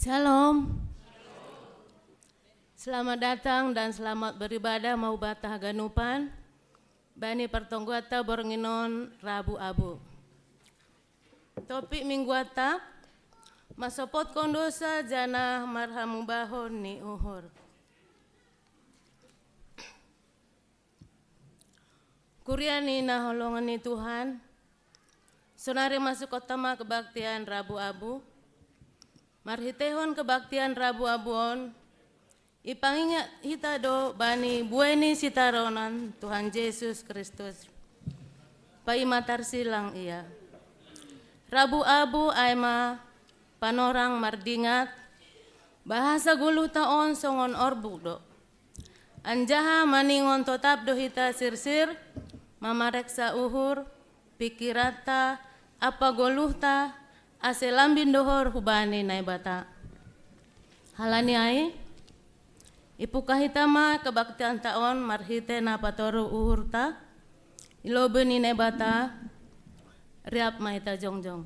Shalom. Selamat datang dan selamat beribadah mau batah ganupan. Bani pertongguata boronginon Rabu Abu. Topik mingguata masopot kondosa jana marhamu bahon ni uhur. Kuriani naholongan ni Tuhan. Sonari masuk kotama kebaktian Rabu Abu. Marhitehon kebaktian Rabu Abuon. Ipangingat hita do bani bueni sitaronan Tuhan Yesus Kristus. Pai matar silang ia. Rabu Abu aima panorang mardingat. Bahasa gulu taon songon orbuk do. Anjaha maningon totap do hita sirsir. Mamareksa uhur. Pikirata apa goluhta. Ase lambin dohor hubani naibata. Halani ai. Ipu kahitama kebaktian taon marhite na patoru uhurta. Ilobe ni naibata. Riap mahita jongjong.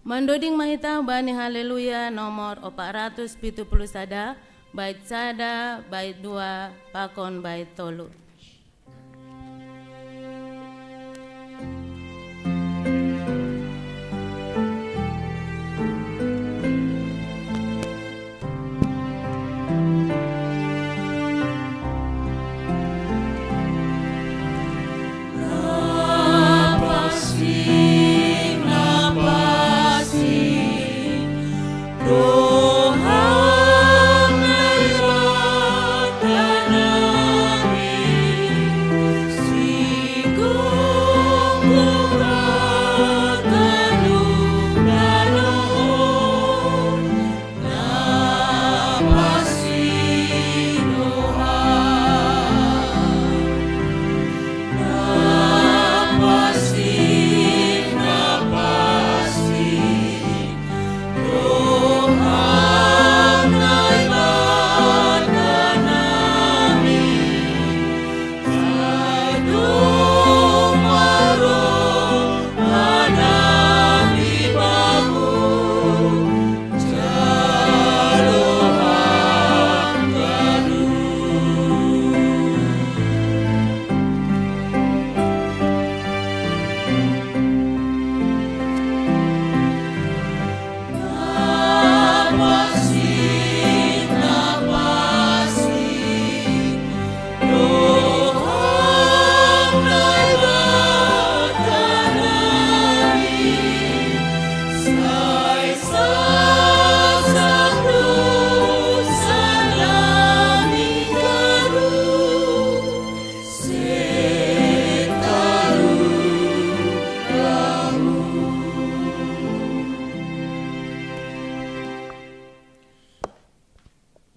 Mandoding mahita bani haleluya nomor 470 sada. Bait sada, bait 2, pakon bait 3.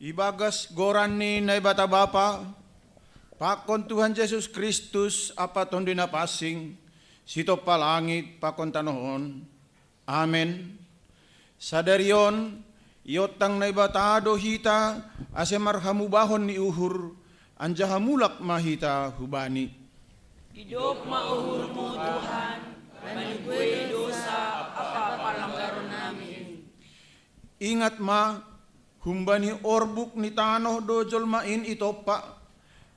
Ibagas gorani na ibata bapa, pakon Tuhan Yesus Kristus apa tondina pasing, sito palangit pakon tanohon. Amen. Sadarion, iotang na ibata do hita, ase marhamu bahon ni uhur, anjahamulak mahita hubani. Hidup mauhurmu Tuhan, maniguay dosa apa palanggaron namin. Ingat humbani orbuk ni tanoh do jolmain itopa,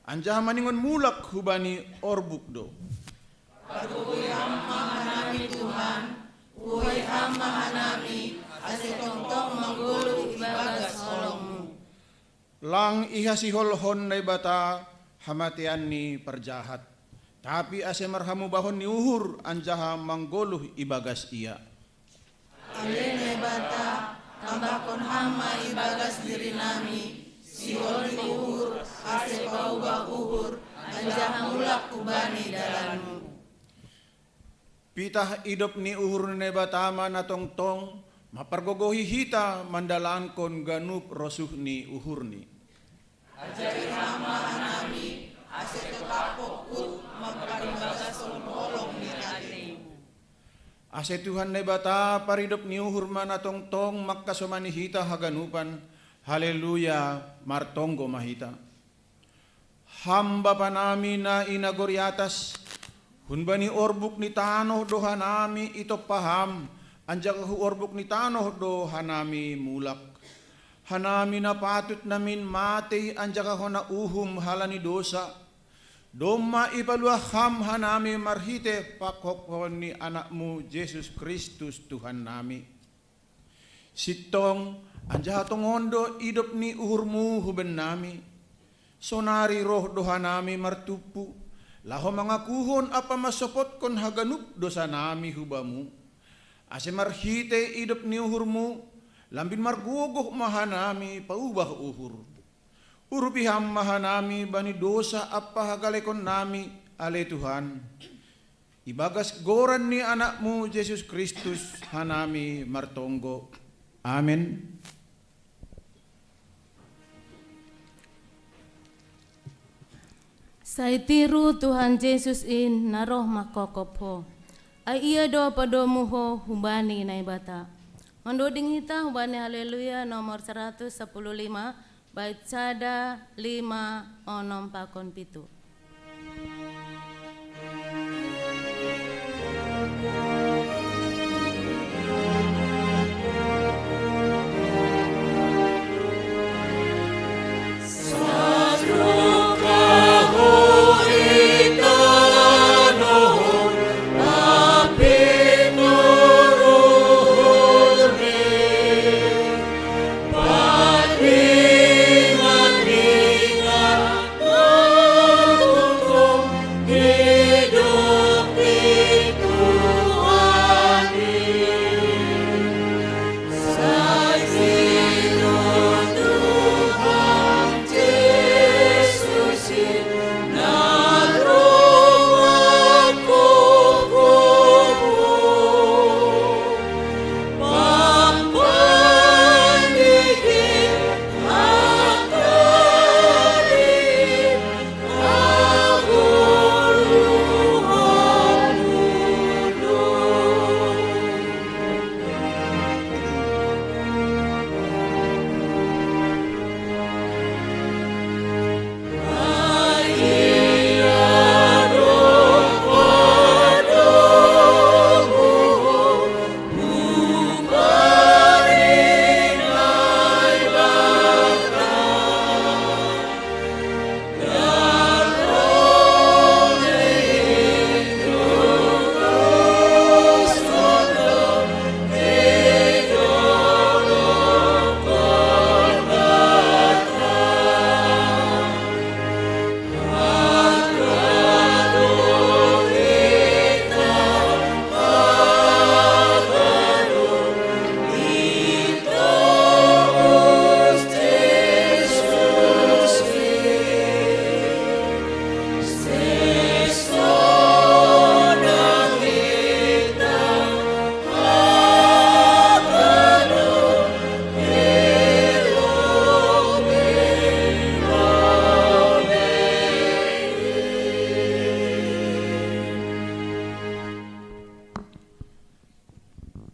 anjaha maningon mulak hubani orbuk do. Patuloy hama hanami Tuhan, uhay hama hanami, ase tongtong manggulong ibagas holongmu. Lang ihasiholhon na ibata hamatian ni perjahat, tapi ase marhamu bahon ni uhur anjaha manggoluh ibagas ia. Ale na ibata, tambakon hama ibagas diri nami, sihol ni uhur, ase paubah uhur, anjaha mulak kubani dalanmu. Pitah idop ni uhur na ibatama na tongtong, mapargogohi hita mandalankon ganup rosuh ni uhur ni. Ajari hama hanami, ase tetapokut, magparimbagas holong ni natimu. Ase Tuhan na ibata paridop ni uhur mana tongtong makasomani hita haganupan. Haleluya martonggo mahita. Hamba panami na inagoriatas Hunbani orbuk ni tanoh do hanami ito paham, anjaka hu orbuk ni tanoh do hanami mulak. Hanami na patut namin mati anjaka ho na uhum halani dosa. Doma ipaluaham hanami marhite pakhokon ni anakmu Yesus Kristus Tuhan nami. Sitong anjaha tongondo idop ni uhurmu huben nami. Sonari roh doha nami martupu. Laho mga kuhon apa masopot kon haganup dosa nami hubamu. Ase marhite idop ni uhurmu, lambin margogoh mahanami paubah uhur. Urupiham mahanami bani dosa apa hagalekon nami ale Tuhan. Ibagas goran ni anakmu Yesus Kristus hanami martonggo. Amin. Saitiru Tuhan Yesus in naroh makokopho. Ay iya do padomuho hubani na ibata. Mandoding hita hubani haleluya nomor 115 bait sada 5 onom pakon pitu.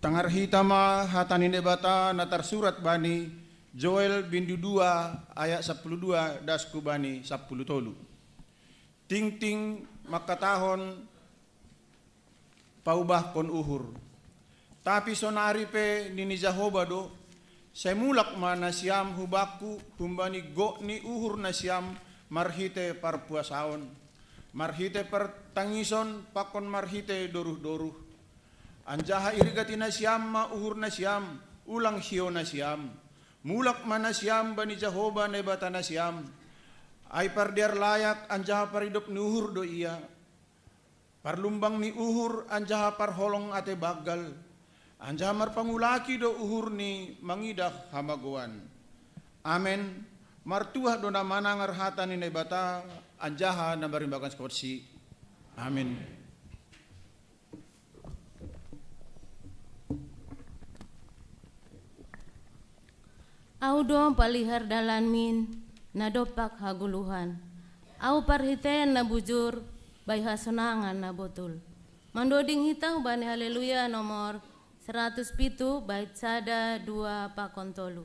Tangarhitama hatanin ebata natar surat bani Joel bindu 2 ayat 12 dasku bani 10 tolu. Ting ting makatahon paubah kon uhur. Tapi sonari pe nini Jahoba do semulak mana siam hubaku humbani go ni uhur na siam marhite parpuasaon. Marhite pertangison pakon marhite doruh-doruh. Anjaha irigati na siyam ma uhur na siyam, ulang hiyo na siyam. Mulak mana siyam bani Jahoba na ibata na siyam. Ay pardiar layak anjaha paridop ni uhur do iya. Parlumbang ni uhur anjaha parholong ate bagal. Anjaha marpangulaki do uhur ni mangidah hamaguan. Amen. Martuah do na manangar hata ni ibata anjaha na barimbakan skotsi. Amin. Audo palihar dalan min nadopak haguluhan. Au parhiten na bujur bay hasonangan na botul. Mandoding hita bani haleluya nomor 107 bait sada 2 pakon tolu.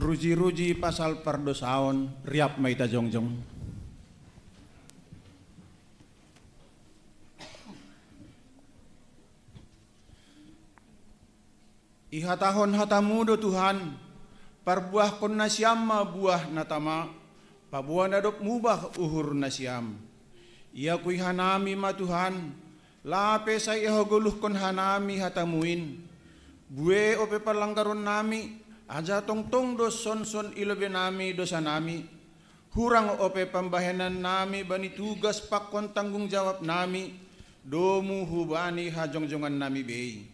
Ruji-ruji pasal perdosaon riap maita jongjong. Ihatahon hatamudo Tuhan, parbuah kon nasyam ma buah natama, pabuah nadop mubah uhur nasyam. Ia kui hanami ma Tuhan, lape sa ihaguluh kon hanami hatamuin, bue ope palanggaron nami, aja tong dos son ilobe nami dosa nami, hurang ope pambahenan nami bani tugas pakon tanggung jawab nami, domu hubani hajongjongan nami bei.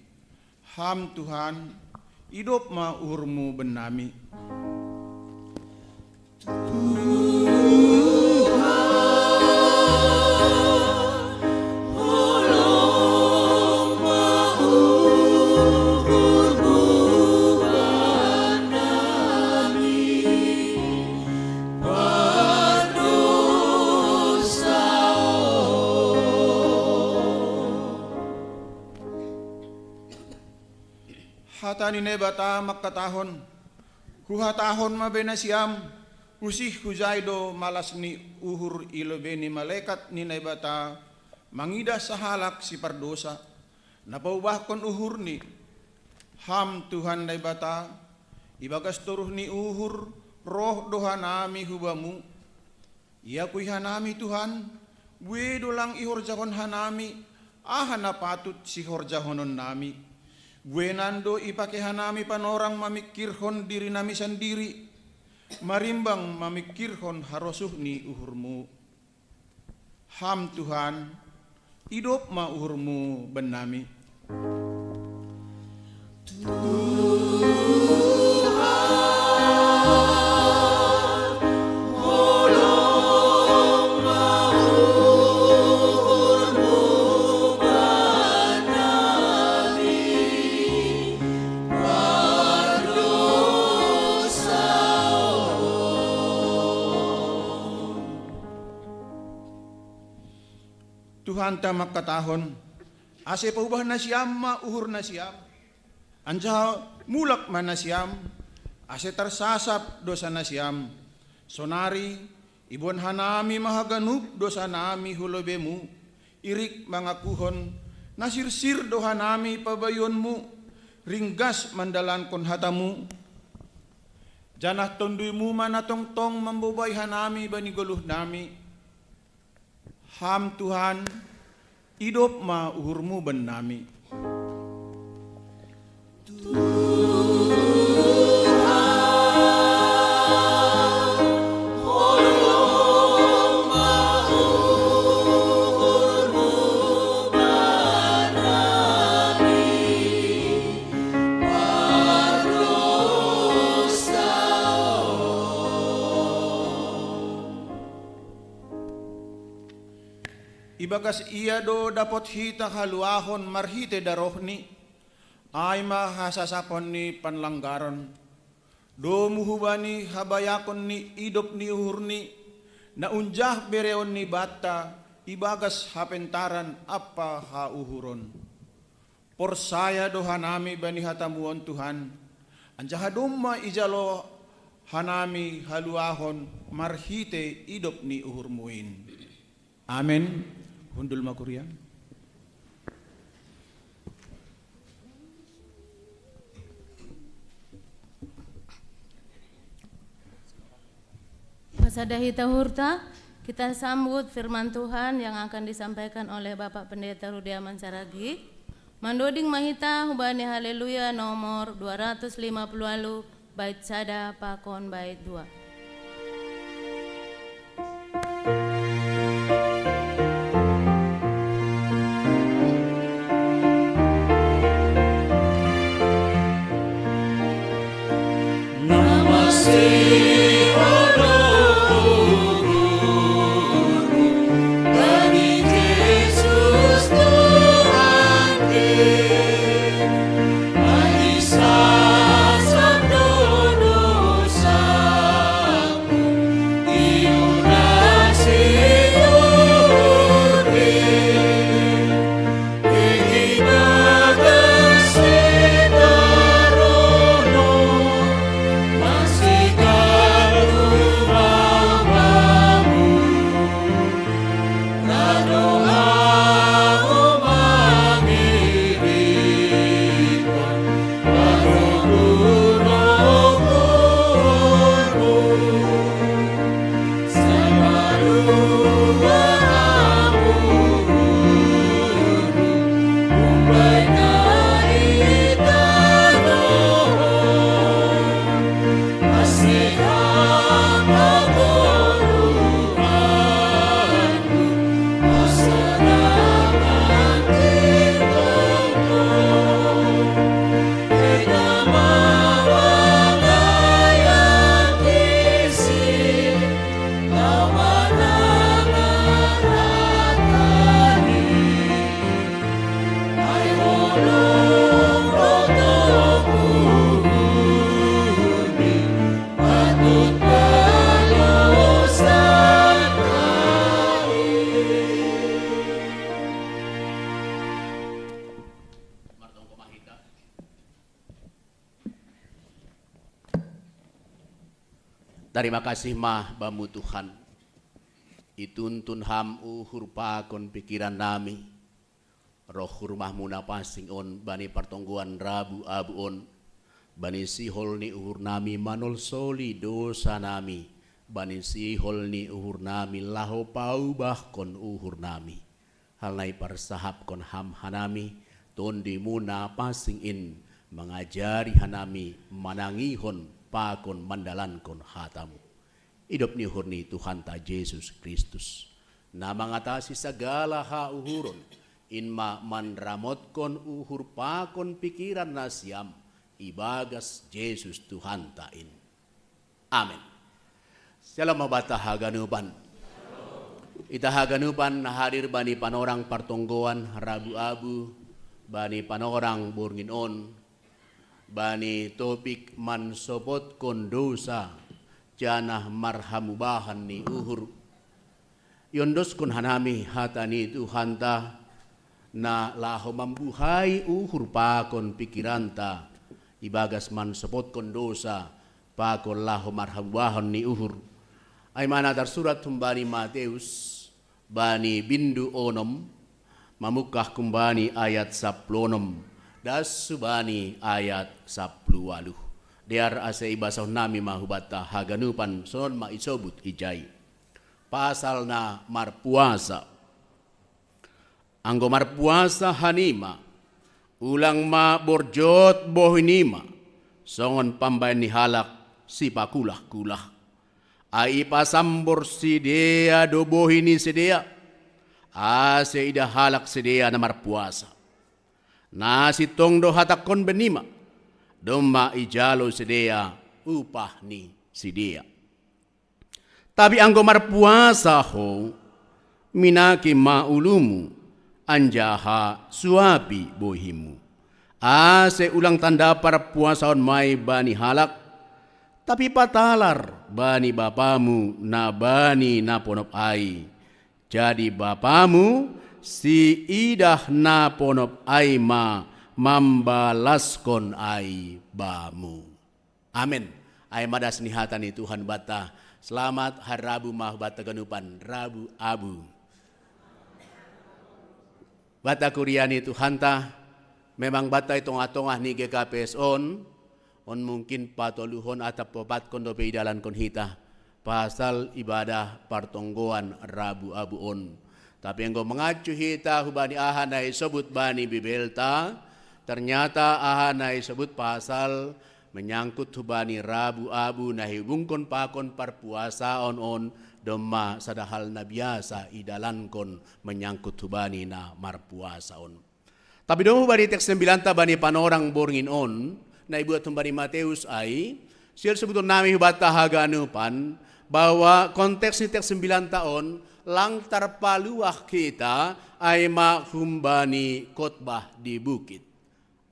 Ham Tuhan, hidup ma uhurmu benami. Hatani nebata makatahon, huhatahon mabena siam, usih hujaido malas ni uhur ilobeni malaikat ni nebata, mangidah sahalak si pardosa, napaubahkon uhur ni, ham Tuhan nebata, ibagas turuh ni uhur, roh doha nami hubamu, ia kui hanami Tuhan, bue dolang ihor jahon hanami, ahana patut si horjahonon nami. Buenando ipake hanami panorang mamikirhon diri nami sendiri, marimbang mamikirhon harosuh ni uhurmu. Ham Tuhan, hidup ma uhurmu benami. Tuhan tamak katahon, ase paubah na siyam ma uhur na siyam, anja mulak man na siyam, ase tersasap dosa nasiam, sonari ibon hanami mahaganup dosa nami hulobemu, irik mangakuhon, nasirsir doha nami pabayonmu, ringgas mandalankon hatamu, janah tonduimu manatongtong membobay hanami bani goluh nami, ham Tuhan, idop ma uhurmu ben nami. Ibagas iya do dapot hita haluahon marhite darohni, ay mahasasapon ni panlanggaron, do muhubani habayakon ni idop ni uhurni, na unjah bereon ni bata, ibagas hapentaran apa hauhuron. Porsaya do hanami bani hatamuon Tuhan, anjahadumma ijalo hanami haluahon marhite idop ni uhurmuin. Amin. Hundul makurian. Pasada hita hurta, kita sambut firman Tuhan yang akan disampaikan oleh Bapak Pendeta Rudiaman Saragi. Mandoding mahita hubani haleluya nomor 250 bait sada pakon bait 2. Terima kasih mah bamu Tuhan. Ituntun ham uhur pakon pikiran nami. Roh rumahmu napasing on bani pertongguan rabu abu on. Bani sihol ni uhur nami manol soli dosa nami. Bani sihol ni uhur nami laho pau bahkon uhur nami. Hal nai parsahap kon ham hanami. Tondi muna pasing in mengajari hanami manangihon pakon mandalan kon hatamu. Idop ni hurni Tuhan ta Yesus Kristus. Na mangatasi segala hauhuron. Inma manramot kon uhur pakon pikiran nasiam. Ibagas Yesus Tuhan tain. Amin. Salam mabata haganupan. Ita haganupan na hadir bani panorang partonggoan rabu-abu. Bani panorang burngin on. Bani topik mansopot kondosa janah marhamubahan ni uhur yondos kun hanami hatani Tuhanta na laho mambuhay uhur pakon pikiranta ibagas mansopot kondosa pakollahu marhabahon ni uhur. Ay mana tersurat humbani Mateus bani bindu onom mamukah kumbani ayat 10 das subani ayat 10. Diar ase ibasah nami mahubata haganupan sonon ma isobut ijai. Pasal na marpuasa. Anggo marpuasa hanima ulang ma borjot bohinima songon pambayan ni halak si pakulah-kulah. Ai pasambor sidea dobohini sidea. Ase ida halak sidea na marpuasa. Nasi tongdo hatakon benima. Doma ijalo sidea upah ni sidea. Tapi anggo marpuasa ho minaki maulumu anjaha suapi bohimu. Ase ulang tanda para puasaon mai bani halak. Tapi patalar bani bapamu na bani na ponop ai. Jadi bapamu si idah na ponop ai ma mambalaskon ai bamu. Amin. Ai madas nihatan ni Tuhan bata. Selamat hari Rabu mah bata ganupan Rabu abu. Bata kuriani Tuhan ta. Memang bata itong-atongah ni GKPS on mungkin patoluhon atap popat kondo peidalan kon hita pasal ibadah partonggoan Rabu abu on. Tapi enggo mengacu hita hubani ahanai sebut bani bibelta ternyata ahanai sebut pasal menyangkut hubani Rabu abu nahi bungkon pakon parpuasa on doma sadahal na biasa idalan kon menyangkut hubani na marpuasa on. Tapi dong hubani teks 9 bani panorang borngin on na ibuat humbani Mateus ay siya sebuton nami hubata haganupan bahwa konteks ni teks 9 taon lang tarpaluah kita ay mahumbani khotbah di bukit.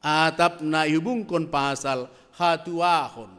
Atap na ihubungkon pasal hatuahon,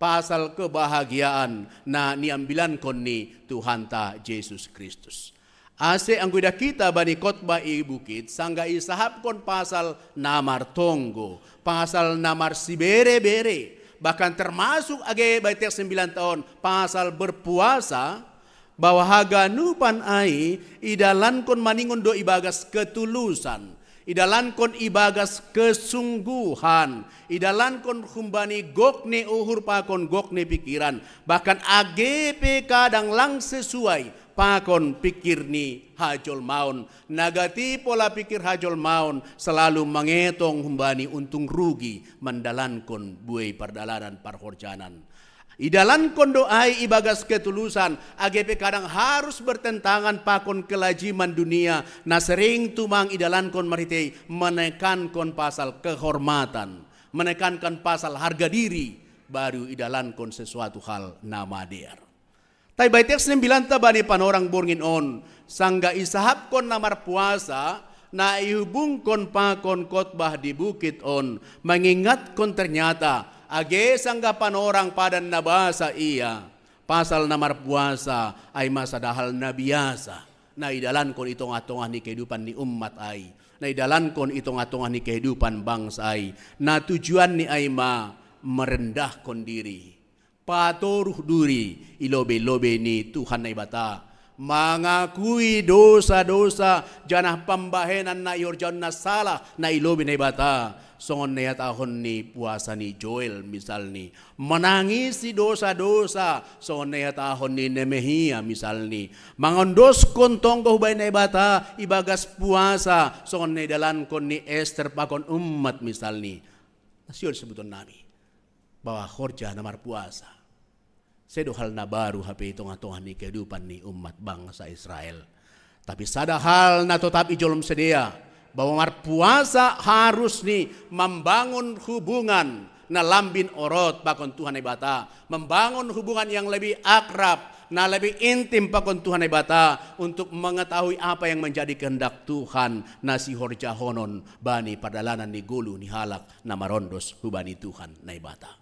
pasal kebahagiaan na niambilan kon ni Tuhan ta Yesus Kristus. Ase ang kuda kita bani khotbah i bukit sangga isahap kon pasal namar tonggo, pasal namar sibere-bere, bahkan termasuk age baitek 9 tahun pasal berpuasa bahwa haganupan ai idalan kon maningon do ibagas ketulusan, idalan kon ibagas kesungguhan, idalan kon humbani gokne uhur pakon gokne pikiran, bahkan age kadang lang sesuai pakon pikir ni hajol maun. Nagati pola pikir hajol maun selalu mengetong humbani untung rugi mendalankon buai perdalanan parhorjanan. Idalan kondo ai ibagas ketulusan AGP kadang harus bertentangan pakon kelajiman dunia na sering tumang idalan kon maritei menekankan pasal kehormatan, menekankan pasal harga diri, baru idalan kon sesuatu hal nama dear. Tay baitek 9 bani panorang borngin on sangga isahap kon namar puasa na ihubung kon pakon khotbah di bukit on mengingat kon ternyata age sangga panorang padan nabasa iya pasal namar puasa ay masadahal na biasa na idalan kon itong atongah ni kehidupan ni umat ay na idalan kon itong atongah ni kehidupan bangsa ay na tujuan ni ay merendah kon diri paturuh duri ilobe-lobe ni Tuhan na ibata mangakui dosa-dosa janah pambahenan na iorjan na salah na ilobe na ibata songon na yatahon ni puasa ni Joel misal ni menangisi dosa-dosa songon na yatahon ni Nemehia misal ni mangondos kontong kahubay na ibata ibagas puasa songon na idalan kon ni Esther pakon umat misal ni nasyon sebuton nami bahwa khorja namar puasa sedo hal na baru hape itong-atong ni kehidupan ni umat bangsa Israel. Tapi sada hal na tetap ijolom sedia bahwa marpuasa harus ni membangun hubungan na lambin orot pakon Tuhan ibata, membangun hubungan yang lebih akrab, na lebih intim pakon Tuhan ibata untuk mengetahui apa yang menjadi kehendak Tuhan na si horjahonon bani perdalanan ni gulu ni halak na marondos hubani Tuhan na ibata.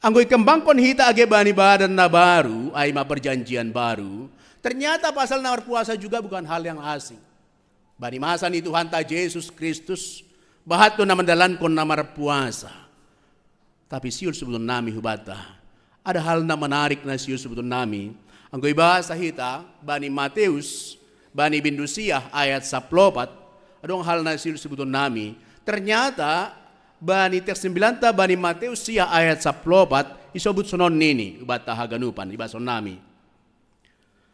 Anggoy kembangkon hita age bani badan na baru ay maperjanjian baru. Ternyata pasal namar puasa juga bukan hal yang asing. Bani masa ni Tuhan ta Yesus Kristus bahat to na mandalan kon namar puasa. Tapi siul sebelum nami hubata Ada hal na menarik na siyo sebetulnya nami. Ang ibasa hita, bani Mateus, bani Bindusiah ayat 14, adong hal na siyo sebetulnya nami. Ternyata, bani teks 9, bani Mateus siya ayat 14, isobut sunon nini, ubata haganupan, ibason nami.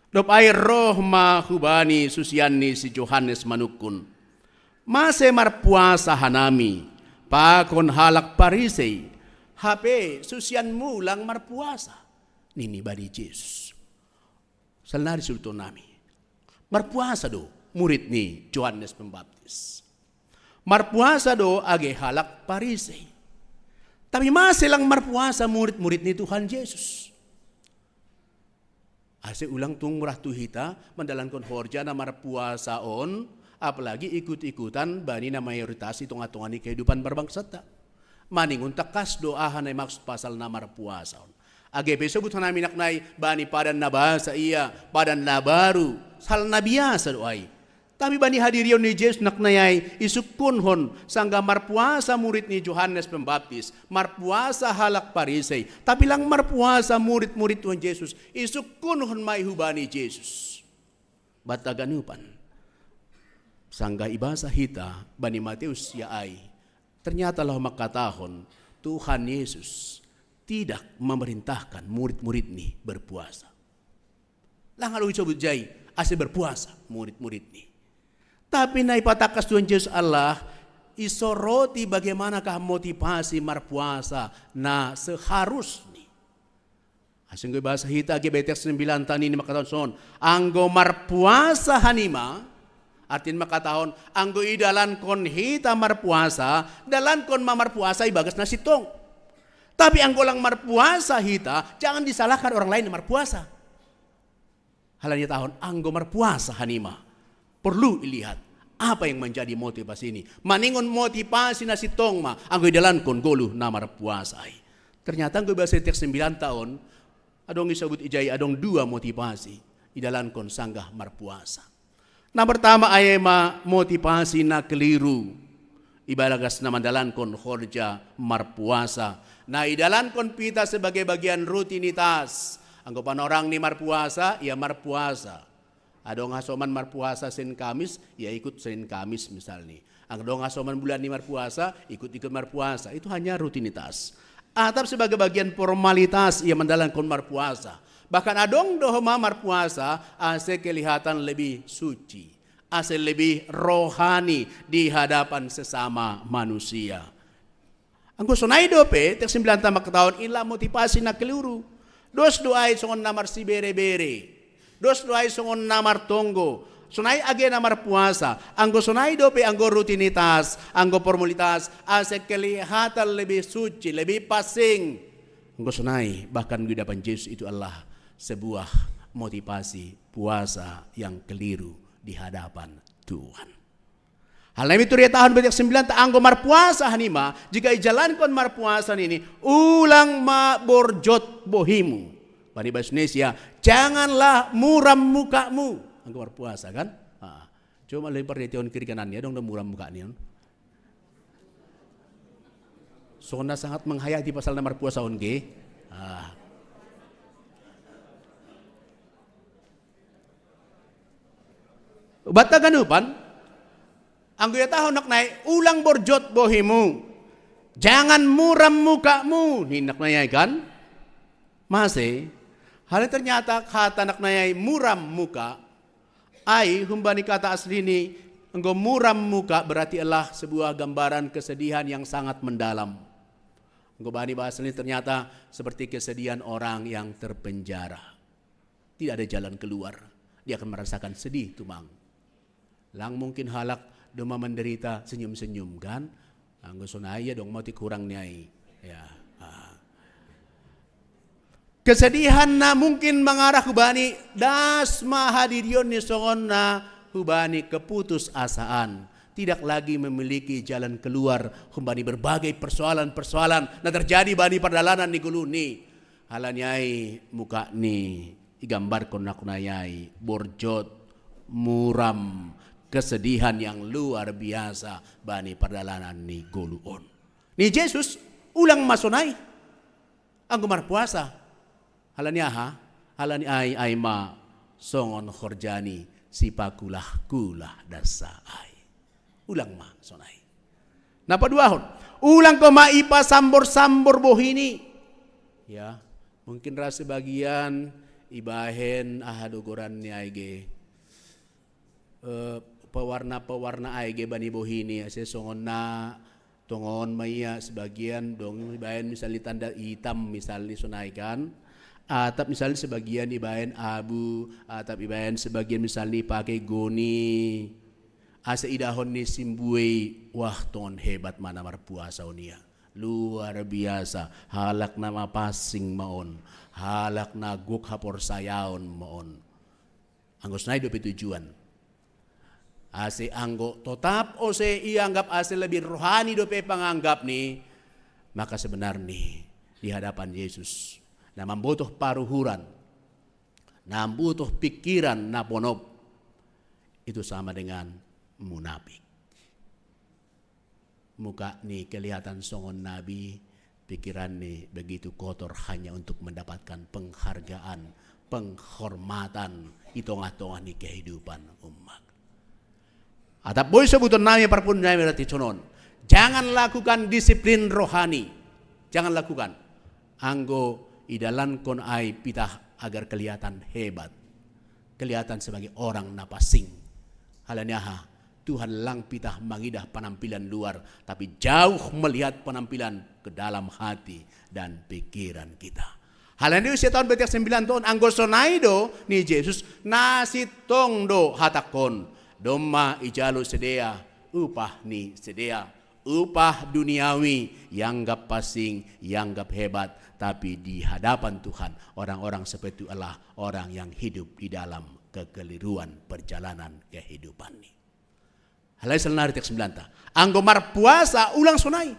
Dop ay roh mahubani susiani si Johannes manukun. Mase marpuasa hanami, pakon halak parisei, hape susian mulang marpuasa. Nini bani Jesus. Salnari sulto nami. Marpuasa do, murid ni Johannes Pembaptis. Marpuasa do age halak parisei. Tapi masih lang marpuasa murid-murid ni Tuhan Yesus. Ase ulang tung murah tuhita mendalankan horja na marpuasa on, apalagi ikut-ikutan bani na mayoritas itong atungan ni kehidupan berbangsa ta. Maningun takas doahan ay maksud pasal na marpuasa on. Age besok butuh namin naknay bani padan na bahasa iya, padan na baru, sal na biasa doay. Tapi bani hadirion ni Jesus naknayay isukunhon sangga marpuasa murid ni Johannes Pembaptis, marpuasa halak parisei, tapi lang marpuasa murid-murid Tuhan Yesus, isukunhon may hubani Jesus. Bataganupan, sangga ibasa hita, bani Mateus ya ay, ternyata lah makatahon, Tuhan Yesus tidak memerintahkan murid-murid ni berpuasa. Lang halu isobut jay, ase berpuasa murid-murid ni. Tapi naipatakas Tuhan Yesus Allah isoroti bagaimanakah motivasi marpuasa na seharusnya. Asing gue bahasa hita GBT 9 tani ni makatahon son. Anggo marpuasa hanima, artin makatahon anggo idalan kon hita marpuasa, dalan kon mamarpuasa ibagas na sitong. Tapi anggo lang marpuasa hita, jangan disalahkan orang lain yang marpuasa. Halanya tahun anggo marpuasa hanima. Perlu dilihat apa yang menjadi motivasi ini. Maningon motivasi na si Tongma ang dalan kon golu na marpuasay. Ternyata ang bahasa teks 9 tahun adong isabut ijay adong 2 motivasi idalan kon sanggah marpuasa. Na pertama ay motivasi na keliru. Ibalagas na mandalan kon horja marpuasa. Na idalan kon pita sebagai bagian rutinitas. Ang panorang ni marpuasa, ia marpuasa. Adong hasoman marpuasa Senin Kamis, ya ikut Senin Kamis misalnya. Adong hasoman bulan ni marpuasa, ikut-ikut marpuasa. Itu hanya rutinitas. Atau sebagai bagian formalitas ia mendalankan marpuasa. Bahkan adong dohoma marpuasa, ase kelihatan lebih suci. Ase lebih rohani di hadapan sesama manusia. Anggo sonai dope, tek 9 tamak tahun ila motivasi na keliru. Dos doai songon namar si bere-bere. Dos doai songon namar tonggo. Sunai age namar puasa. Anggo sunai dope anggo rutinitas, anggo formalitas, ase kelihatan lebih suci, lebih pasing. Anggo sunai bahkan di hadapan Yesus itu adalah sebuah motivasi puasa yang keliru di hadapan Tuhan. Hal ini turi tahun betik 9 anggo marpuasa hanima, jika ijalankan marpuasa ini ulang ma borjot bohimu. Bani bahasa Indonesia, janganlah muram mukamu. Anggo marpuasa kan? Coba lempar di tahun kiri kanannya dong muram mukanya. Sona sangat menghayati pasal nomor puasa onge. Bataganupan, anggo ya tahun nak naik ulang borjot bohimu. Jangan muram mukamu. Hinak nayay kan? Masih. Hal ternyata kata nak nayay muram muka ay humbani kata asli ini enggo muram muka berarti adalah sebuah gambaran kesedihan yang sangat mendalam. Enggo bani bahasa ini ternyata seperti kesedihan orang yang terpenjara. Tidak ada jalan keluar. Dia akan merasakan sedih tumang. Lang mungkin halak doma menderita senyum-senyum kan? Anggo sonaya dong mau kurang nyai. Ya. Kesedihan na mungkin mengarah hubani das mahadirion ni songon na hubani keputus asaan. Tidak lagi memiliki jalan keluar hubani berbagai persoalan-persoalan na terjadi bani perdalanan ni gulu ni. Halanyai muka ni igambar kon nakunayai borjot muram kesedihan yang luar biasa bani perdalanan ni guluon. Ni Yesus ulang masonai anggo marpuasa. halani ay ma songon khorjani sipakulah kulah dasa ay. Ulang ma sonay. Napa duahon? Ulang ko maipa sambor-sambor bohini. Ya, mungkin rasa bagian ibahen ahadugoran ni ayge pewarna-pewarna ayge bani bohini ase songon na tongon maya sebagian dong ibahen misalnya tanda hitam misalnya sunaikan atap misalnya sebagian ibahen abu atap ibahen sebagian misalnya pakai goni asa idahon ni simbui wah tongon hebat mana marpuasa unia luar biasa halak nama pasing maon halak na guk hapor sayaon maon anggos nai dope tujuan ase anggo totap o se ianggap ase lebih rohani dope panganggap ni maka sebenarnya di hadapan Yesus na mambutuh paruhuran na mambutuh pikiran na ponop itu sama dengan munafik. Muka ni kelihatan songon nabi, pikiran ni begitu kotor hanya untuk mendapatkan penghargaan, penghormatan di tengah-tengah ni kehidupan umat. Atap boy sebutan nami parpun nami berarti conon. Jangan lakukan disiplin rohani. Jangan lakukan. Anggo idalan kon ai pitah agar kelihatan hebat. Kelihatan sebagai orang napasing. Halanyaha Tuhan lang pitah mangidah penampilan luar, tapi jauh melihat penampilan ke dalam hati dan pikiran kita. Halanyaha usia tahun betik 9 tahun anggo sonaido ni Yesus nasi tong do hatakon doma ijalo sedea upah ni sedea upah duniawi yang gap pasing yang gap hebat, tapi di hadapan Tuhan orang-orang seperti itu adalah orang yang hidup di dalam kekeliruan perjalanan kehidupan ini. Halai selnari tek 9. Anggo marpuasa ulang sunai.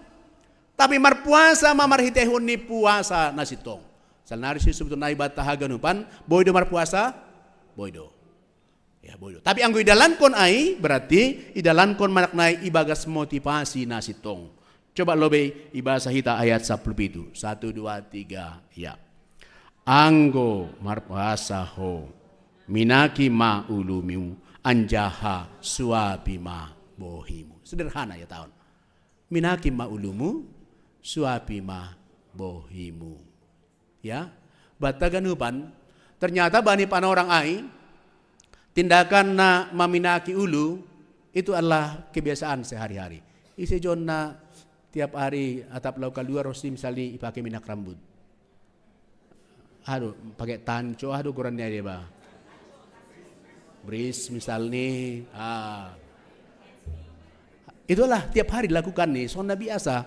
Tapi marpuasa mamarhitehun ni puasa nasitong. Selnari si sebetulnya ibadah haganupan boydo marpuasa boydo. Ya boydo. Tapi anggo idalan kon ai berarti idalan kon manaknai ibagas motivasi nasitong. Coba lobe ibahasa hita ayat 10 itu. 1 2 3 ya. Anggo marpuasa ho minaki ma ulumiu anjaha suapi ma bohimu. Sederhana ya tahun. Minaki ma ulumu suapi ma bohimu. Ya. Bataganupan ternyata bani panorang ai tindakan na maminaki ulu itu adalah kebiasaan sehari-hari. Isi jon na tiap hari atap laukal dua rosi misalnya pakai minyak rambut. Aduh, pakai tanco, aduh kurangnya dia bah. Bris misalnya, itulah tiap hari dilakukan nih, sona biasa.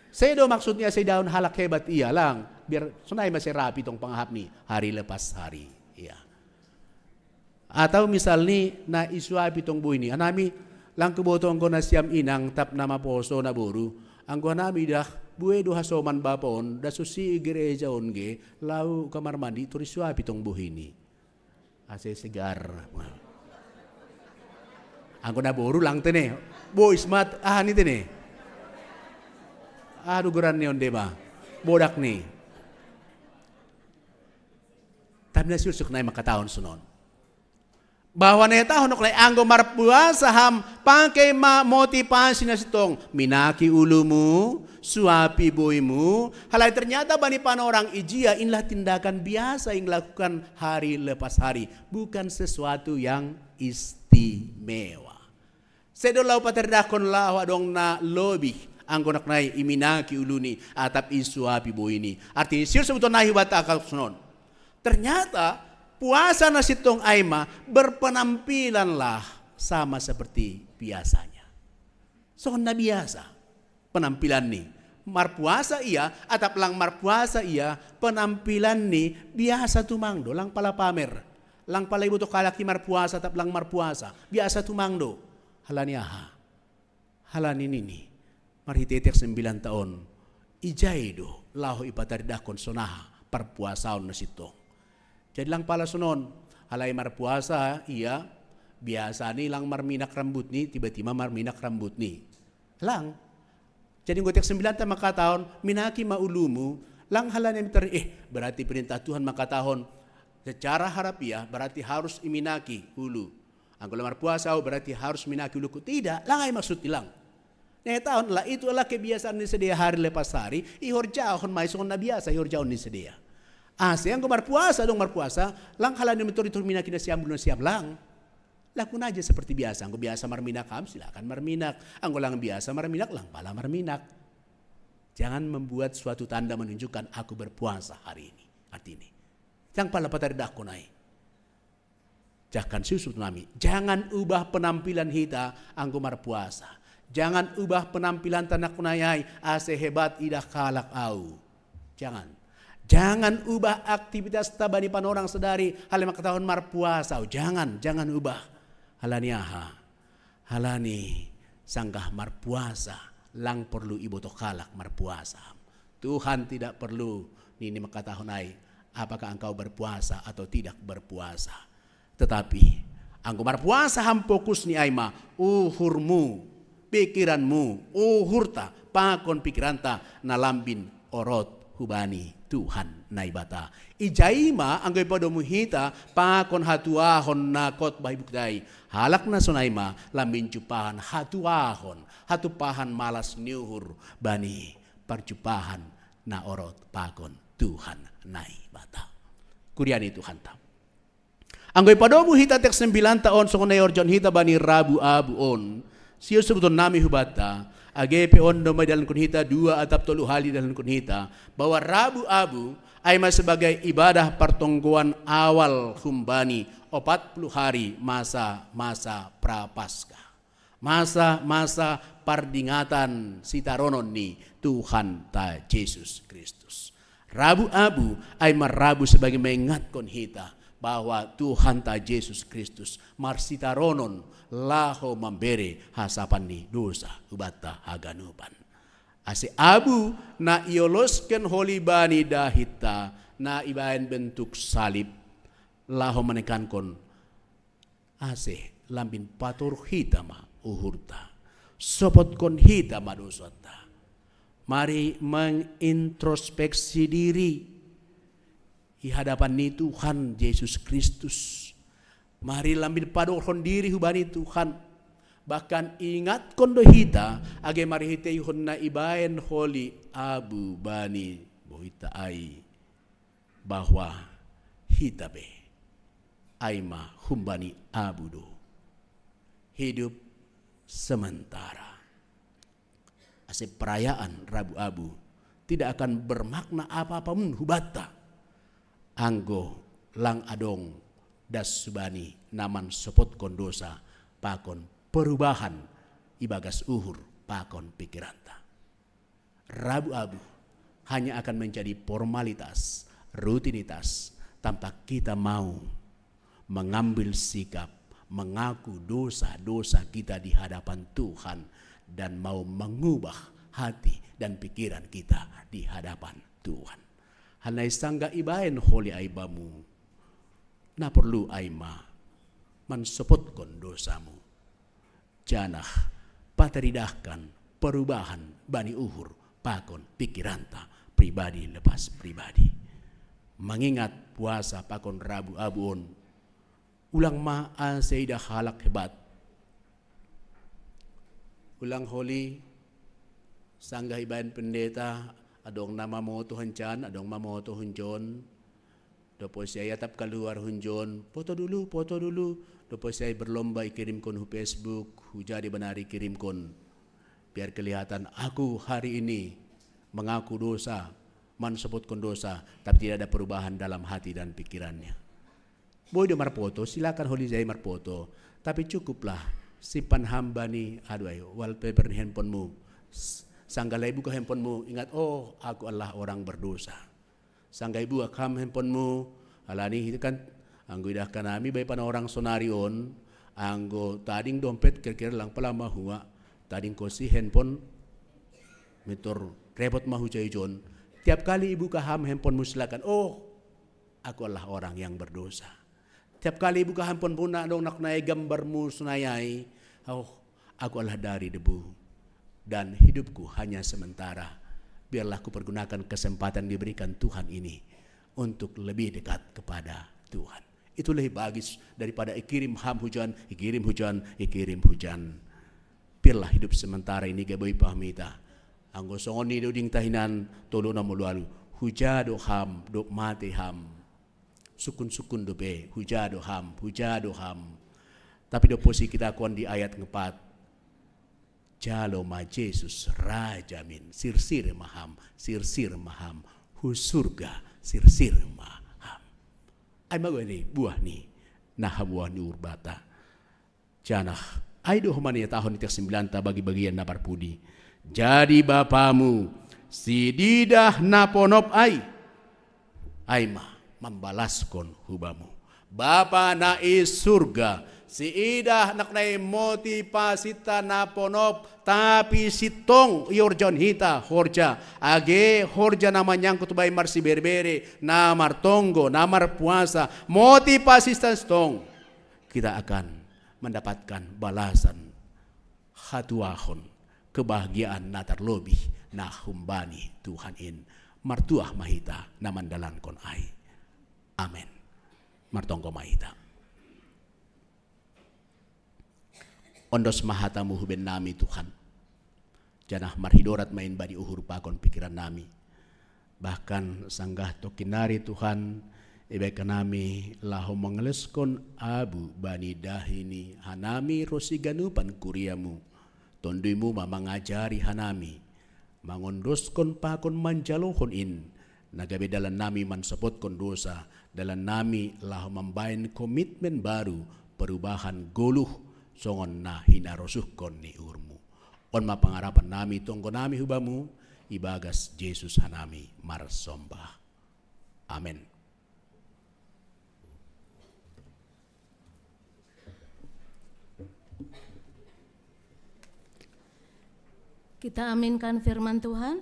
Saya do maksudnya saya daun halak hebat iya lang, biar sonai masih rapi tong panghap nih hari lepas hari, iya. Atau misalnya na isuapi tong bu ini, anami lang kebotong ko na siam inang tap nama poso na boru, anggo nami dah buwe do hasoman bapon, da susi gereja onge, lau kamar mandi turis suapi tong bu ini. Ase segar. Angko na boru lang tene. Boys mat ni tene. Aduh geran ni onde ba. Bodak ni. Tapi na susuk na makataon sunon. Bahwa na tahon nok lay anggo marpuasa ham pakai motivasi na sitong minaki ulumu, suapi boymu. Halai ternyata bani panorang ijia inilah tindakan biasa yang dilakukan hari lepas hari, bukan sesuatu yang istimewa. Sedolau paterdakon lawa dong na lobih anggo nak nai iminaki uluni atap isuapi boyini. Artinya sir sebetulnya hibat akal sunon. Ternyata puasa nasitong aima berpenampilanlah sama seperti biasanya. Soalnya biasa penampilan nih. Marpuasa iya, atap lang marpuasa iya, penampilan nih biasa tumangdo, lang pala pamer. Lang pala ibu to kalaki marpuasa, atap lang marpuasa, biasa tumangdo. Halaniaha, halanin ini, marhitetek 9 tahun, ijaido, laho ipataridakon sonaha, parpuasaon nasitong. Jadi lang pala sunon, halay marpuasa iya, biasa ni lang marminak rambut ni, tiba-tiba marminak rambut ni. Lang. Jadi ngotek 9 ta makataon, minaki maulumu, Lang halan yang berarti perintah Tuhan maka tahun secara harafiah berarti harus iminaki hulu. Anggo lamar puasa berarti harus minaki hulu. Tidak, lang ay maksud ilang. Nah tahun lah itu adalah kebiasaan ni sedia hari lepas hari. Ihor jahon may song na biasa ihor jahon ni sedia. Yang kemar puasa, lang halan yang mentor minaki na siam bulan siam lang. Lakukan aja seperti biasa. Anggo biasa marminak silakan marminak. Anggo lang biasa marminak lang pala marminak. Jangan membuat suatu tanda menunjukkan aku berpuasa hari ini. Artinya, yang pala pataridak ko na Jangan susut nami. Jangan ubah penampilan kita anggo marpuasa. Jangan ubah penampilan tanah kunayai ase hebat idah kalak au. Jangan ubah aktivitas tabani panorang sedari halima ketahun marpuasa. Jangan ubah. Halani sanggah marpuasa lang perlu ibu to kalak marpuasa. Tuhan tidak perlu nini makatahun ai apakah engkau berpuasa atau tidak berpuasa. Tetapi anggo marpuasa ham fokus ni aima uhurmu, pikiranmu, uhurta, pakon pikiranta nalambin orot hubani Tuhan naibata. Ijaima anggo ipadomu hita pakon hatuahon nakot bahibukdai. Halak na sunaima lambin cupahan hatupahan malas niuhur bani percupahan na orot pakon Tuhan naibata. Kuriani Tuhan tam. Anggo ipadomu hita tek 9 taon songonay orjon hita bani rabu abuon. Siyo sebuton nami hubata, agepe ondo may dalan kun hita, 2 atap 3 hali dalan kun hita, bahwa Rabu Abu ay mas sebagai ibadah pertongguan awal humbani 40 hari masa prapaskah. Masa pardingatan sitaronon ni Tuhan ta Yesus Kristus. Rabu Abu ay marabu sebagai mengingat kon hita bahwa Tuhan ta Yesus Kristus marsitaronon laho memberi hasapan ni dosa ubata haganupan. Ase abu na iolosken holibani dahita na ibaen bentuk salib laho menekan kon ase lambin patur hita ma uhurta sopot kon hita ma dosata. Mari mengintrospeksi diri di hadapan ni Tuhan Yesus Kristus. Mari lambin padohon diri hubani Tuhan. Bahkan ingat kondo hita age mari hita yuhon na ibaen holi abu bani bohita ai bahwa hita be aima humbani abu do hidup sementara. Asep perayaan Rabu Abu tidak akan bermakna apa-apa pun hubata. Anggo lang adong das subani naman sopot kondosa pakon perubahan ibagas uhur pakon pikiranta. Rabu Abu hanya akan menjadi formalitas, rutinitas tanpa kita mau mengambil sikap mengaku dosa-dosa kita di hadapan Tuhan dan mau mengubah hati dan pikiran kita di hadapan Tuhan. Hanai sangga ibaen holi aibamu na perlu aima mensepotkan dosamu. Janah pateridahkan perubahan bani uhur pakon pikiranta pribadi lepas pribadi. Mengingat puasa pakon Rabu Abuon ulang maa seidah halak hebat. Ulang holi sangga ibaen pendeta adong nama mo Tuhan Chan, adong mamo Tuhan John. Dopo saya tap keluar hunjon, foto dulu. Dopo saya berlomba ikirim kon hu Facebook, hu jadi benar ikirim kon. Biar kelihatan aku hari ini mengaku dosa, mensebut kon dosa, tapi tidak ada perubahan dalam hati dan pikirannya. Boy do marpoto, silakan holi saya marpoto, tapi cukuplah simpan hamba ni, wallpaper ni handphonemu. Sanggalai buka handphonemu, ingat, oh aku adalah orang berdosa. Sanggai buka kam handphonemu, alani itu kan, anggo idah kanami bay pan orang sonarion, anggo tading dompet kira-kira lang pala mahua, tading kosi handphone, metor repot mahu cayon. Tiap kali ibu kaham handphonemu silakan, oh aku adalah orang yang berdosa. Tiap kali ibu kaham handphone puna dong nak naik gambarmu sunayai, oh aku adalah dari debu. Dan hidupku hanya sementara. biarlah ku pergunakan kesempatan diberikan Tuhan ini untuk lebih dekat kepada Tuhan. Itu lebih bagus daripada ikirim hujan. Biarlah hidup sementara ini gabai pahmita. Anggo songoni do ding tahinan tolo na mulalu. Hujado ham do mati ham. Sukun do be hujado ham. Tapi do posi kita kon di ayat 4. Jalo ma Jesus raja min sirsir maham husurga sirsir maham. Ay magani buah ni nahabuah ni urbata. Janah ay do humani tahun itik 9 bagi bagian napar pudi. Jadi bapamu si didah naponop ay ma membalaskon hubamu. Bapa na surga si idah naknay motivasita na ponop tapi sitong yorjon hita horja age horja namanyang kutubay marsi berbere namar tonggo namar puasa motivasista stong kita akan mendapatkan balasan hatuahon kebahagiaan na terlebih na humbani Tuhan in martuah mahita na mandalan kon ay amen martonggo mahita. Ondos mahatamu huben nami Tuhan. Janah marhidorat main badi uhur pakon pikiran nami. Bahkan sanggah tokinari Tuhan ibeka nami laho mengeleskon abu bani dahini hanami rosiganupan kuriamu. Tonduimu mangajari hanami. Mangondroskon pakon manjalohon in. Nagabe dalan nami mansapot kon dosa. Dalan nami laho membain komitmen baru perubahan goluh songon na hinarosuhkon ni urmu. On mapangarapan nami tonggo nami hubamu, ibagas Jesus hanami marsombah. Amen. Kita aminkan firman Tuhan.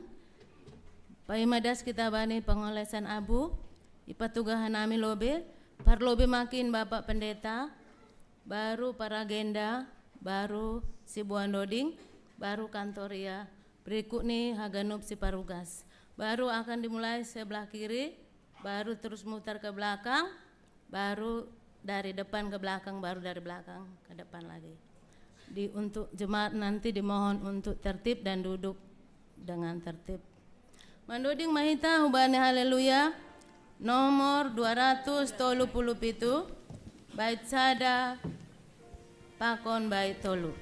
Paimadas kita bani pengolesan abu, ipatugahan nami lobe, parlobe makin Bapak Pendeta, baru para agenda, baru si Buan Doding, baru Kantoria, berikut nih Haganub si Parugas. Baru akan dimulai sebelah kiri, baru terus mutar ke belakang, baru dari depan ke belakang, baru dari belakang ke depan lagi. Untuk jemaat nanti dimohon untuk tertib dan duduk dengan tertib. Mandoding mahita hubane haleluya, nomor 237, bait sada pakon bait tolu.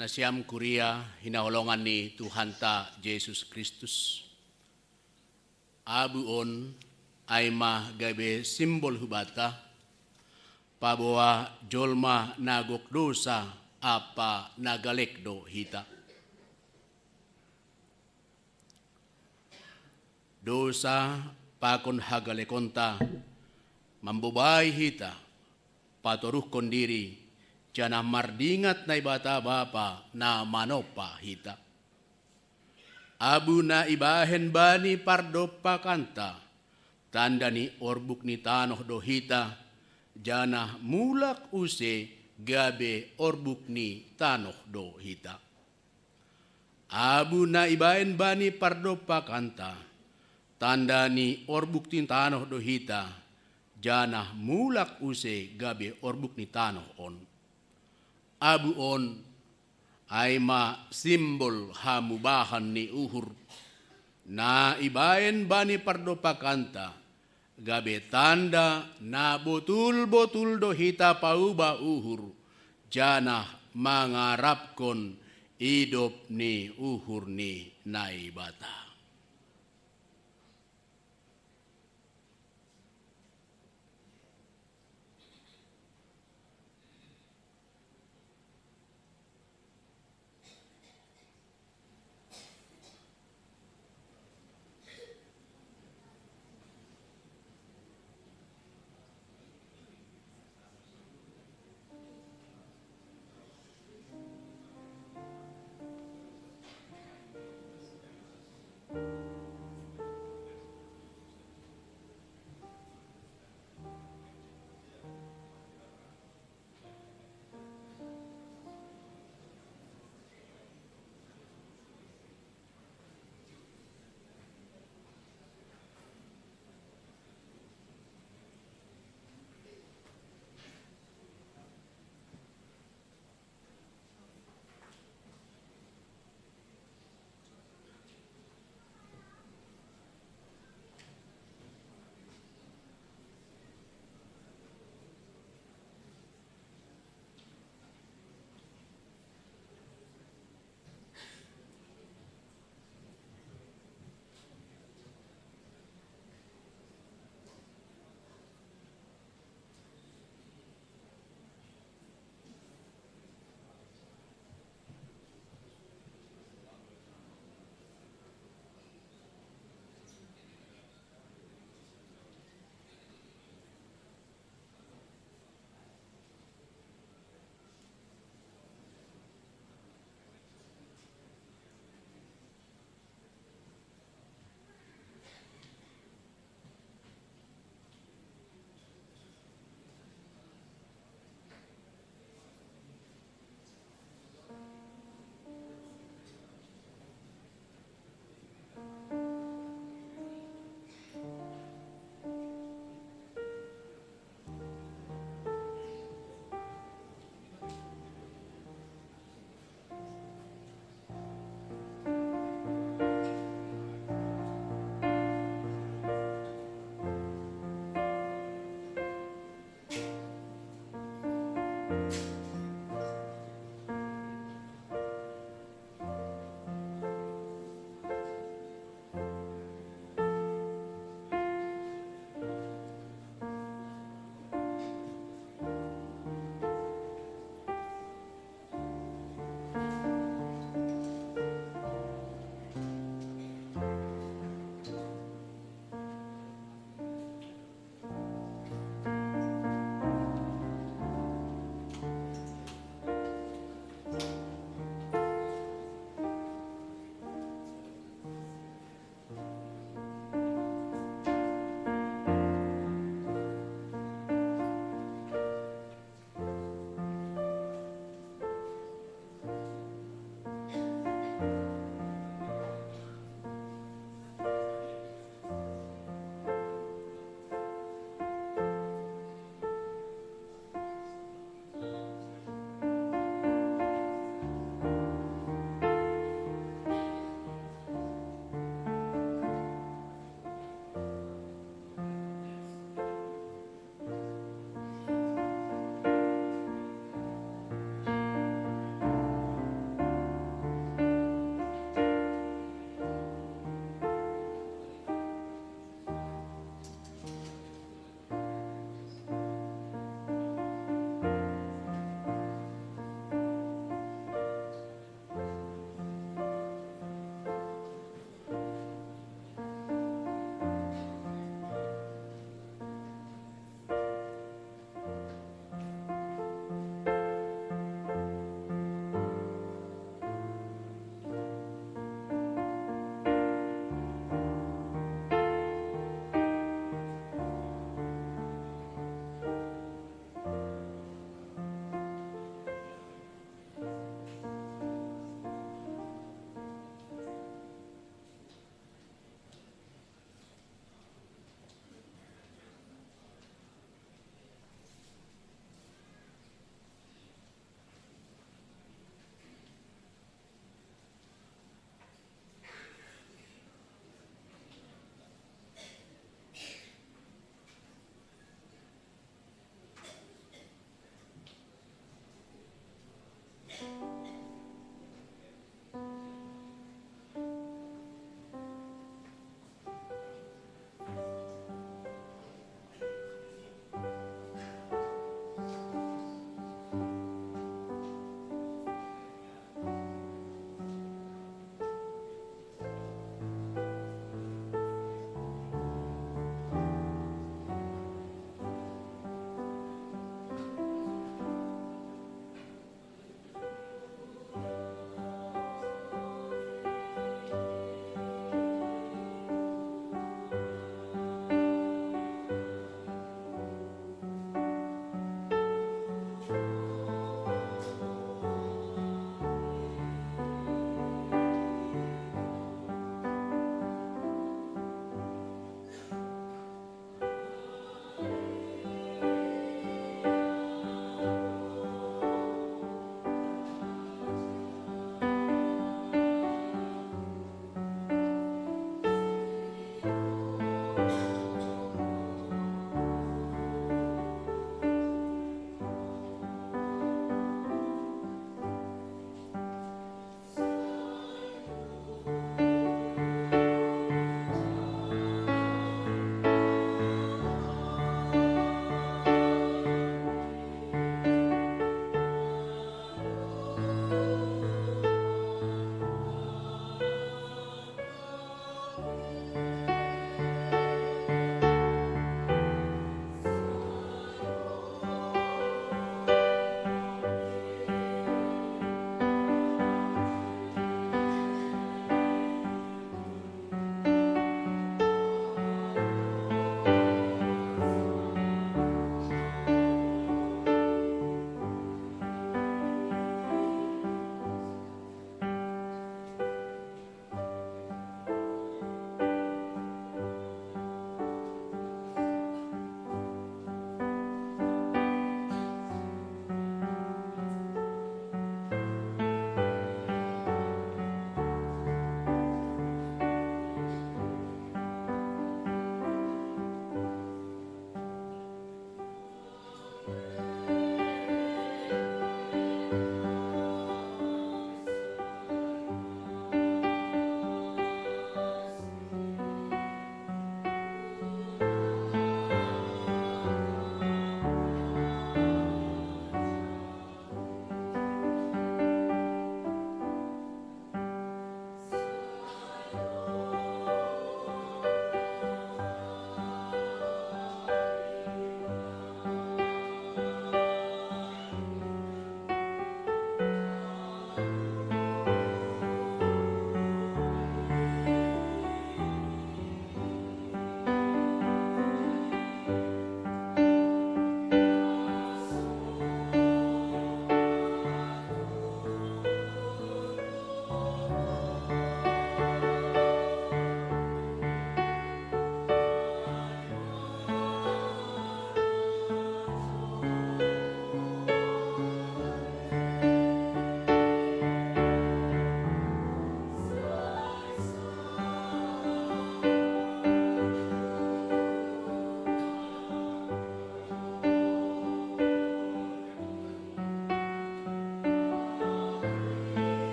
Nasiam kuria hinaholongan ni Tuhan ta Yesus Kristus. Abu on aimah gabe simbol hubata pabawa jolma nagok dosa apa nagalekdo hita. Dosa pakon hagalekonta mambubay hita paturuh kondiri jana mardingat na ibata bapa na manopa hita. Abu na ibahen bani pardopa kanta tanda ni orbuk ni tanoh dohita jana mulak use gabe orbuk ni tanoh dohita. Abu na ibahen bani pardopa kanta tanda ni orbuk ni tanoh dohita jana mulak use gabe orbuk ni tanoh on. Abu on aima simbol hamubahan ni uhur na ibaen bani pardopa kanta gabe tanda na botul-botul dohita pauba uhur jana mangarapkon idop ni uhur ni naibata.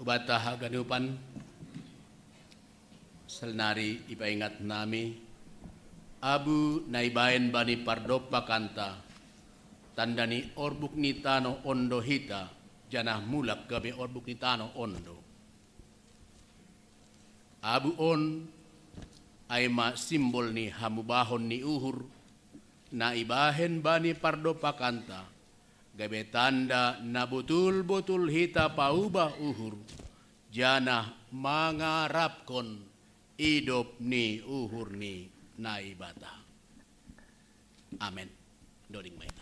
Bata ganupan selnari ipaingat nami abu naibaen bani pardopa kanta tandani orbuk nitano ondo hita janah mulak gabe orbuk nitano ondo abu on aima simbol ni hamubahon ni uhur na ibahen bani pardopa kanta gabe tanda na betul-betul hita paubah uhur janah mangarapkon hidup ni uhur ni naibata. Amin. Doding maita.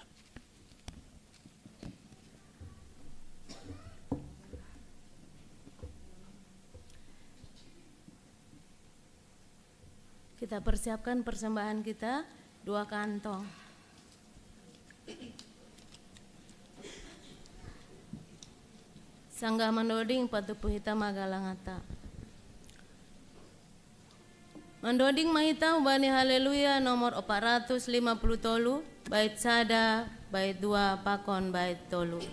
Kita persiapkan persembahan kita 2 kantong. Sanggah mandoding patupu hita magalangata. Mandoding mahita ubani haleluya nomor 450 tolu, bait sada, bait 2 pakon bait tolu.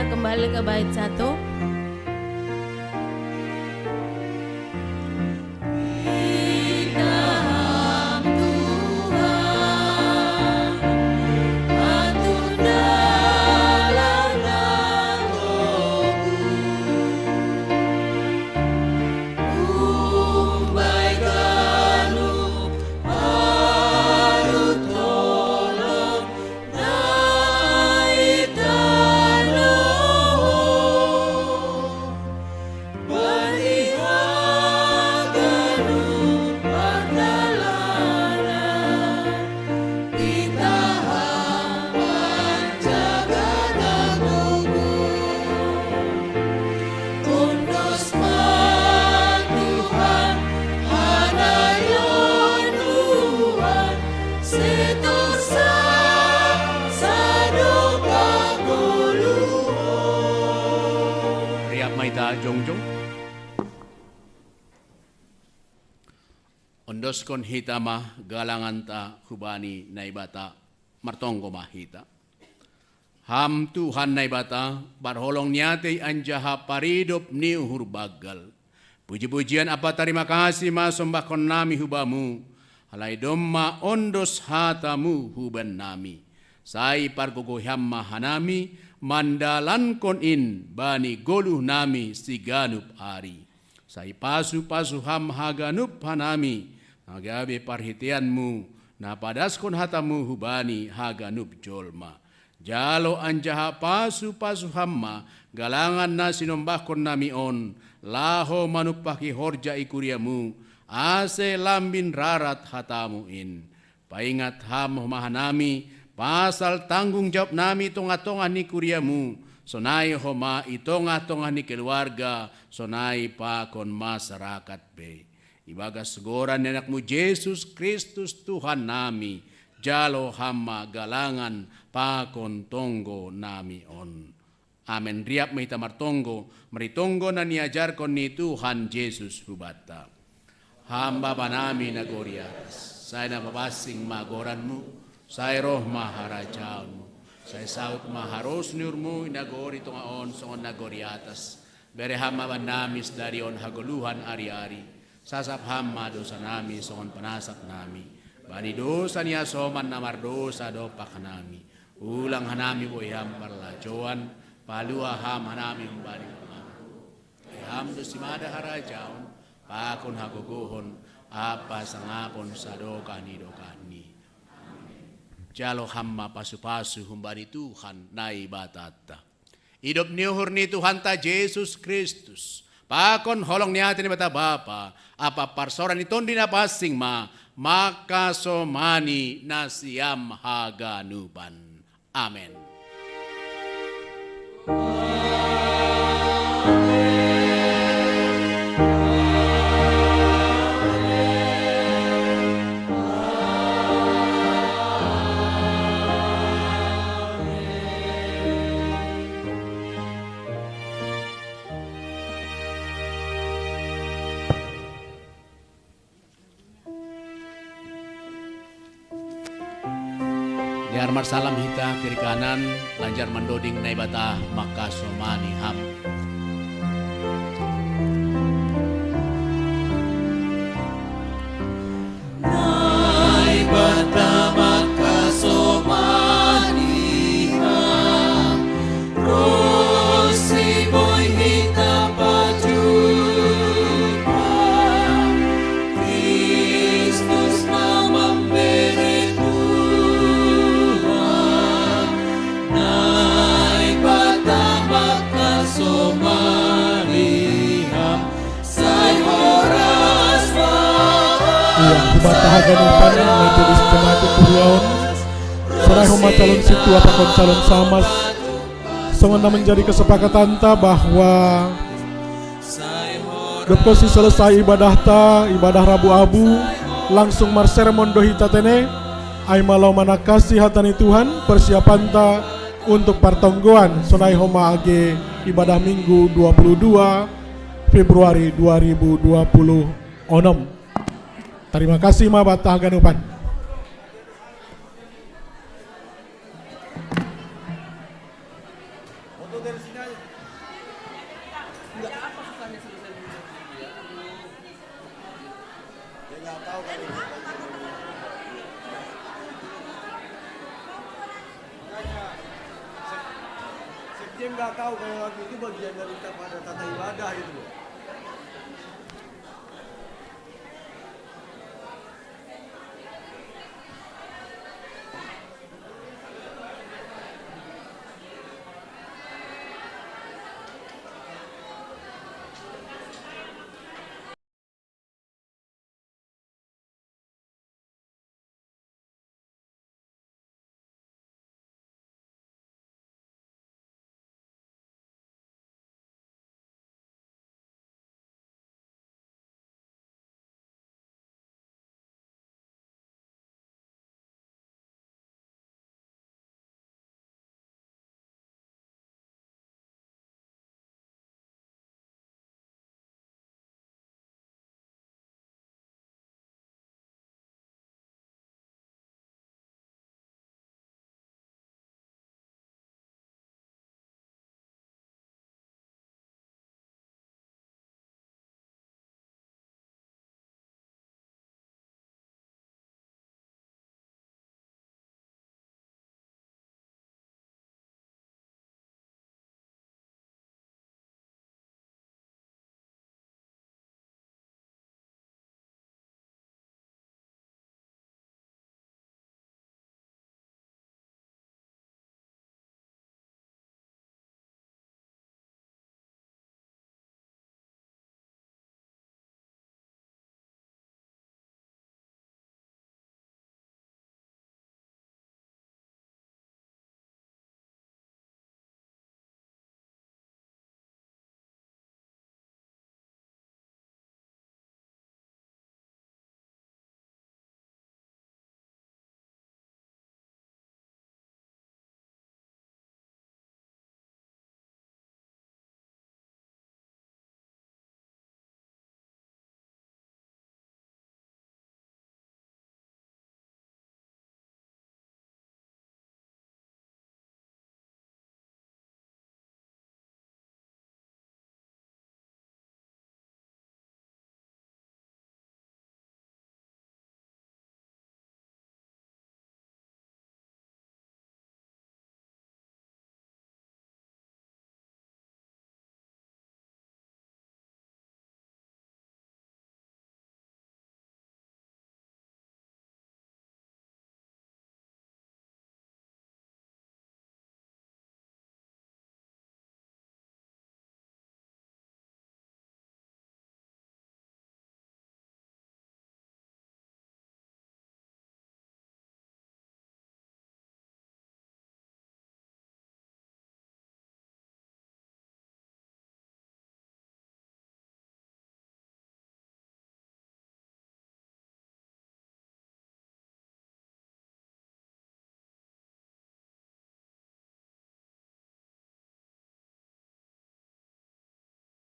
Kembali ke bait 1. Hita jongjong. Ondoskon hita mah galangan ta hubani naibata martonggo mah hita. Ham Tuhan naibata barholong niate anjaha paridop ni uhur bagal. Puji-pujian apa terima kasih ma sombahkon nami hubamu. Halai domma ondos hatamu huban nami. Sai pargogo hamma hanami mandalan kon in bani goluh nami siganup ari. Sai pasu ham haganup hanami. Nagabe parhitianmu na padaskon hatamu hubani haganup jolma. Jalo anjaha pasu hamma galangan na sinombahkon nami on. Laho manupaki horja ikuriamu. Ase lambin rarat hatamu in. Paingat ham mahanami. Pasal tanggung jawab nami tonga-tonga ni kuriamu. Sonai homa itonga-tonga ni keluarga. Sonai pakon masyarakat be. Ibagas goran anakmu Yesus Kristus Tuhan nami. Jalo hama galangan pakon tonggo nami on. Amen. Riap mahita martonggo. Maritonggo na niajarkon ni Tuhan Yesus hubata. Hamba panami na goriatas. Saya na papasing magoranmu. Saya roh maharajaunmu. Saya saut maharos niurmu inagori tongaon songon nagori atas. Bere hama namis dari on hagoluhan ari-ari. Sasap hama dosa nami songon panasak nami. Bani dosa niya soman namar dosa dopak nami. Ulang hanami boy ham parlajoan. Palua ham hanami bani ham dosimada harajaun. Pakon hagogohon. Apa sangapon sadokani dokani. Jalo hamma pasu-pasu humbani Tuhan nai batata. Hidup niuhur ni Tuhan ta Yesus Kristus. Pakon holong niati ni bata Bapa. Apa parsoran iton di napasing maka somani nasiam haganuban. Amen. Diarmar salam hita kiri kanan lanjar mendoding naibata maka somani ham. Naibata maka somani ham. Rosi boy hita pajupa. Kristus mamambere Haganupan Majelis Jemaat Puriaon Sarai homa calon situ apakon calon samas Sengena menjadi kesepakatan ta bahwa Dopkosi selesai ibadah ta ibadah Rabu Abu langsung marseremon dohita tene ai malau manakasi hatani Tuhan persiapan ta untuk partonggoan sonai homa age ibadah Minggu 22 Februari 2020 Terima kasih ma batah ganupan. Dia nggak tahu kalau lagu itu bagian dari tata ibadah itu.